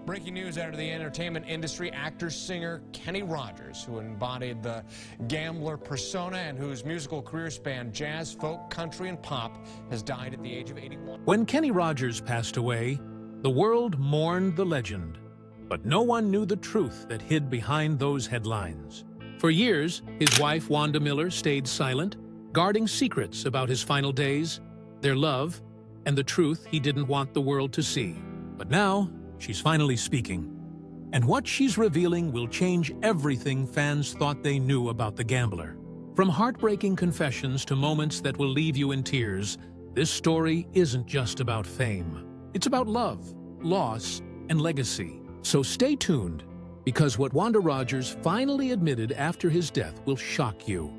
Breaking news out of the entertainment industry, actor-singer Kenny Rogers, who embodied the gambler persona and whose musical career spanned jazz, folk, country, and pop, has died at the age of 81. When Kenny Rogers passed away, the world mourned the legend, but no one knew the truth that hid behind those headlines. For years, his wife, Wanda Miller, stayed silent, guarding secrets about his final days, their love, and the truth he didn't want the world to see. But now, she's finally speaking. And what she's revealing will change everything fans thought they knew about the gambler. From heartbreaking confessions to moments that will leave you in tears, this story isn't just about fame. It's about love, loss, and legacy. So stay tuned, because what Wanda Rogers finally admitted after his death will shock you.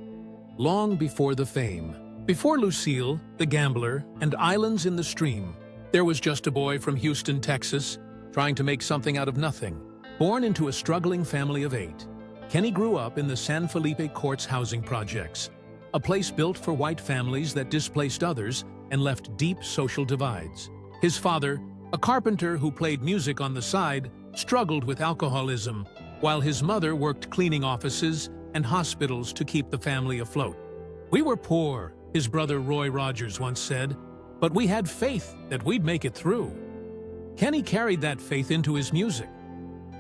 Long before the fame, before Lucille, the gambler, and Islands in the Stream, there was just a boy from Houston, Texas, trying to make something out of nothing. Born into a struggling family of 8, Kenny grew up in the San Felipe Courts housing projects, a place built for white families that displaced others and left deep social divides. His father, a carpenter who played music on the side, struggled with alcoholism, while his mother worked cleaning offices and hospitals to keep the family afloat. "We were poor," his brother Roy Rogers once said, "but we had faith that we'd make it through." Kenny carried that faith into his music.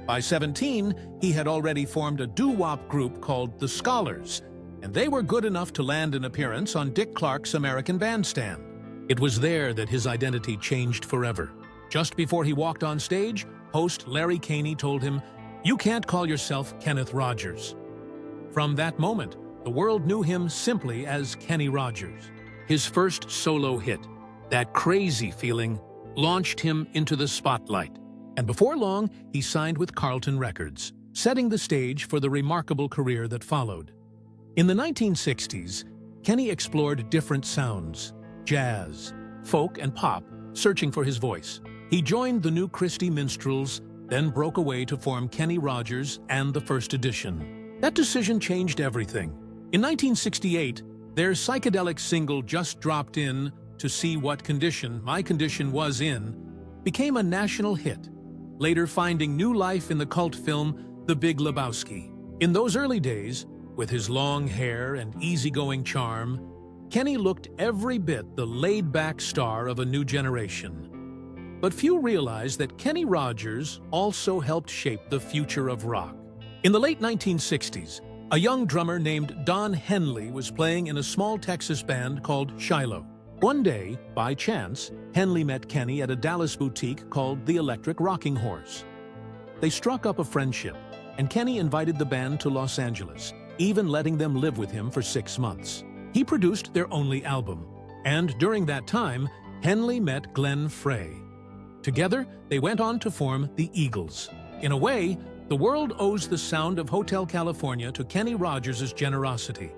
By 17, he had already formed a doo-wop group called The Scholars, and they were good enough to land an appearance on Dick Clark's American Bandstand. It was there that his identity changed forever. Just before he walked on stage, host Larry Caney told him, "You can't call yourself Kenneth Rogers." From that moment, the world knew him simply as Kenny Rogers. His first solo hit, That Crazy Feeling, launched him into the spotlight, and before long, he signed with Carlton Records, setting the stage for the remarkable career that followed. In the 1960s, Kenny explored different sounds, jazz, folk, and pop, searching for his voice. He joined the New Christy Minstrels, then broke away to form Kenny Rogers and the First Edition. That decision changed everything. In 1968, their psychedelic single Just Dropped In to See What Condition My Condition Was In became a national hit, later finding new life in the cult film The Big Lebowski. In those early days, with his long hair and easygoing charm, Kenny looked every bit the laid-back star of a new generation. But few realized that Kenny Rogers also helped shape the future of rock. In the late 1960s, a young drummer named Don Henley was playing in a small Texas band called Shiloh. One day, by chance, Henley met Kenny at a Dallas boutique called the Electric Rocking Horse. They struck up a friendship, and Kenny invited the band to Los Angeles, even letting them live with him for 6 months. He produced their only album, and during that time, Henley met Glenn Frey. Together, they went on to form the Eagles. In a way, the world owes the sound of Hotel California to Kenny Rogers' generosity.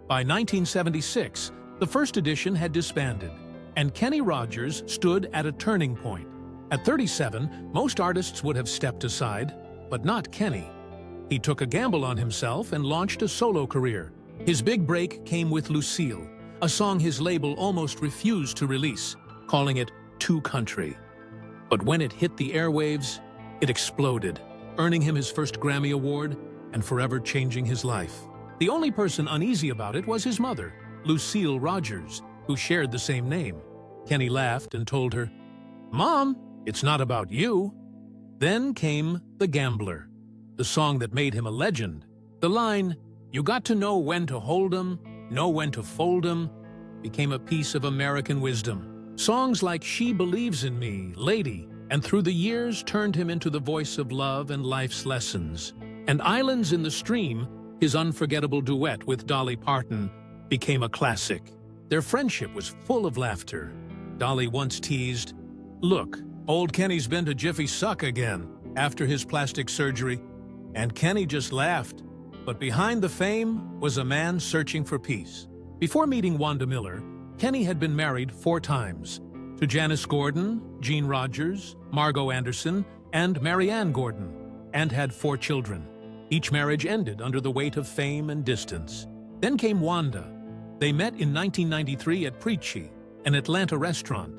By 1976, the First Edition had disbanded, and Kenny Rogers stood at a turning point. At 37, most artists would have stepped aside, but not Kenny. He took a gamble on himself and launched a solo career. His big break came with Lucille, a song his label almost refused to release, calling it too country. But when it hit the airwaves, it exploded, earning him his first Grammy Award and forever changing his life. The only person uneasy about it was his mother, Lucille Rogers, who shared the same name. Kenny laughed and told her, "Mom, it's not about you." Then came The Gambler, the song that made him a legend. The line, "You got to know when to hold 'em, know when to fold 'em," became a piece of American wisdom. Songs like She Believes in Me, Lady, and Through the Years turned him into the voice of love and life's lessons. And Islands in the Stream, his unforgettable duet with Dolly Parton, became a classic. Their friendship was full of laughter. Dolly once teased, "Look, old Kenny's been to Jiffy Suck again," after his plastic surgery, and Kenny just laughed. But behind the fame was a man searching for peace. Before meeting Wanda Miller, Kenny had been married 4 times, to Janice Gordon, Gene Rogers, Margot Anderson, and Marianne Gordon, and had 4 children. Each marriage ended under the weight of fame and distance. Then came Wanda. They met in 1993 at Preachy, an Atlanta restaurant,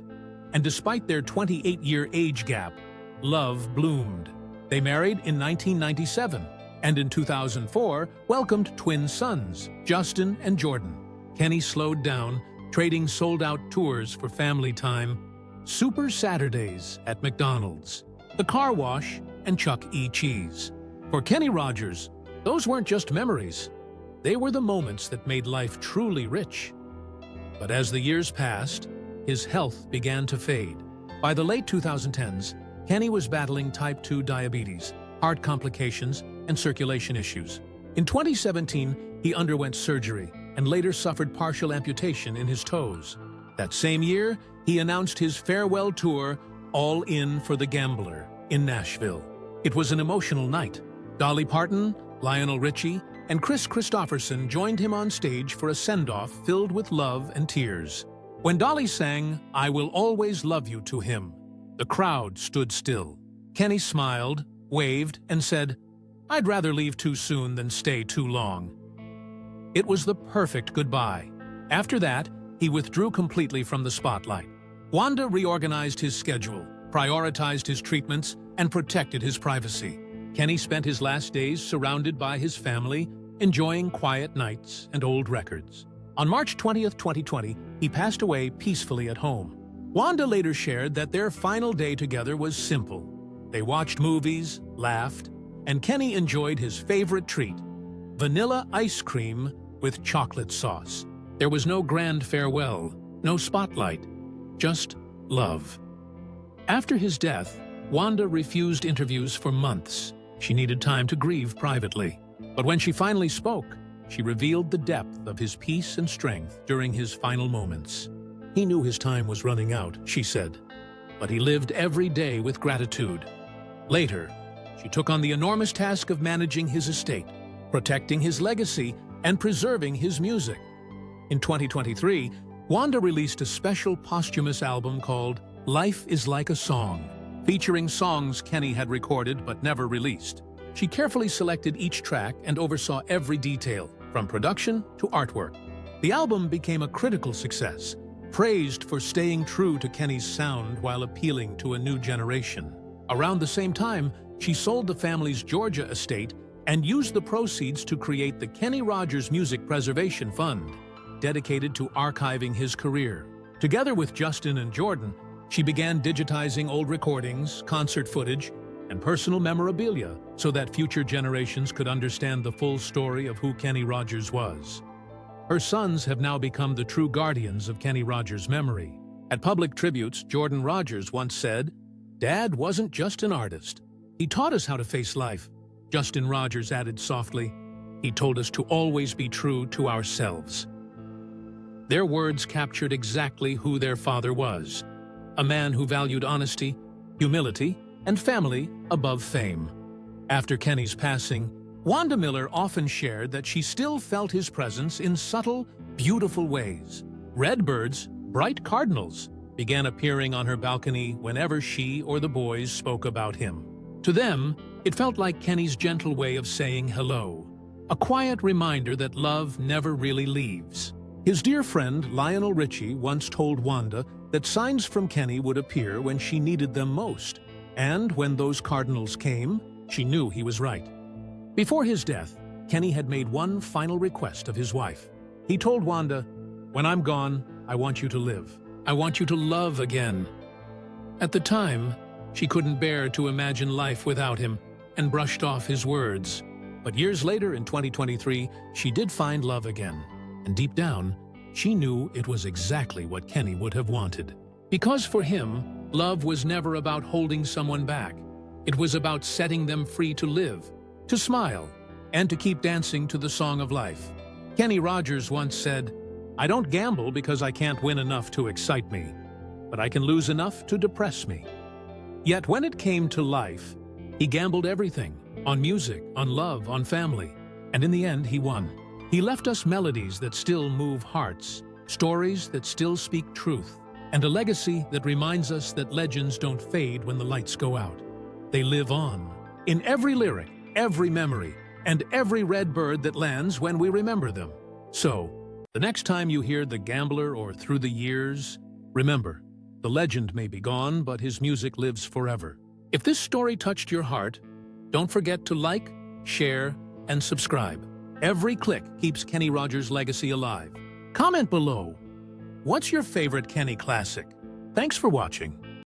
and despite their 28-year age gap, love bloomed. They married in 1997, and in 2004 welcomed twin sons, Justin and Jordan. Kenny slowed down, trading sold-out tours for family time, Super Saturdays at McDonald's, the car wash, and Chuck E. Cheese. For Kenny Rogers, those weren't just memories. They were the moments that made life truly rich. But as the years passed, his health began to fade. By the late 2010s, Kenny was battling type 2 diabetes, heart complications, and circulation issues. In 2017, he underwent surgery and later suffered partial amputation in his toes. That same year, he announced his farewell tour, All In for the Gambler, in Nashville. It was an emotional night. Dolly Parton, Lionel Richie, and Chris Christopherson joined him on stage for a send-off filled with love and tears. When Dolly sang, "I Will Always Love You" to him, the crowd stood still. Kenny smiled, waved, and said, "I'd rather leave too soon than stay too long." It was the perfect goodbye. After that, he withdrew completely from the spotlight. Wanda reorganized his schedule, prioritized his treatments, and protected his privacy. Kenny spent his last days surrounded by his family, enjoying quiet nights and old records. On March 20th, 2020, he passed away peacefully at home. Wanda later shared that their final day together was simple. They watched movies, laughed, and Kenny enjoyed his favorite treat, vanilla ice cream with chocolate sauce. There was no grand farewell, no spotlight, just love. After his death, Wanda refused interviews for months. She needed time to grieve privately. But when she finally spoke, she revealed the depth of his peace and strength during his final moments. He knew his time was running out, she said, but he lived every day with gratitude. Later, she took on the enormous task of managing his estate, protecting his legacy, and preserving his music. In 2023, Wanda released a special posthumous album called Life is Like a Song, featuring songs Kenny had recorded but never released. She carefully selected each track and oversaw every detail, from production to artwork. The album became a critical success, praised for staying true to Kenny's sound while appealing to a new generation. Around the same time, she sold the family's Georgia estate and used the proceeds to create the Kenny Rogers Music Preservation Fund, dedicated to archiving his career. Together with Justin and Jordan, she began digitizing old recordings, concert footage, and personal memorabilia so that future generations could understand the full story of who Kenny Rogers was. Her sons have now become the true guardians of Kenny Rogers' memory. At public tributes, Jordan Rogers once said, "Dad wasn't just an artist. He taught us how to face life." Justin Rogers added softly, "He told us to always be true to ourselves." Their words captured exactly who their father was, a man who valued honesty, humility, and family above fame. After Kenny's passing, Wanda Miller often shared that she still felt his presence in subtle, beautiful ways. Redbirds, bright cardinals, began appearing on her balcony whenever she or the boys spoke about him. To them, it felt like Kenny's gentle way of saying hello, a quiet reminder that love never really leaves. His dear friend Lionel Richie once told Wanda that signs from Kenny would appear when she needed them most, and when those cardinals came, she knew he was right. Before his death, Kenny had made one final request of his wife. He told Wanda, "When I'm gone, I want you to live. I want you to love again." At the time, she couldn't bear to imagine life without him and brushed off his words. But years later, in 2023, she did find love again. And deep down, she knew it was exactly what Kenny would have wanted. Because for him, love was never about holding someone back. It was about setting them free to live, to smile, and to keep dancing to the song of life. Kenny Rogers once said, "I don't gamble because I can't win enough to excite me, but I can lose enough to depress me." Yet when it came to life, he gambled everything, on music, on love, on family, and in the end he won. He left us melodies that still move hearts, stories that still speak truth, and a legacy that reminds us that legends don't fade when the lights go out. They live on, in every lyric, every memory, and every red bird that lands when we remember them. So, the next time you hear The Gambler or Through the Years, remember, the legend may be gone, but his music lives forever. If this story touched your heart, don't forget to like, share, and subscribe. Every click keeps Kenny Rogers' legacy alive. Comment below. What's your favorite Kenny classic? Thanks for watching.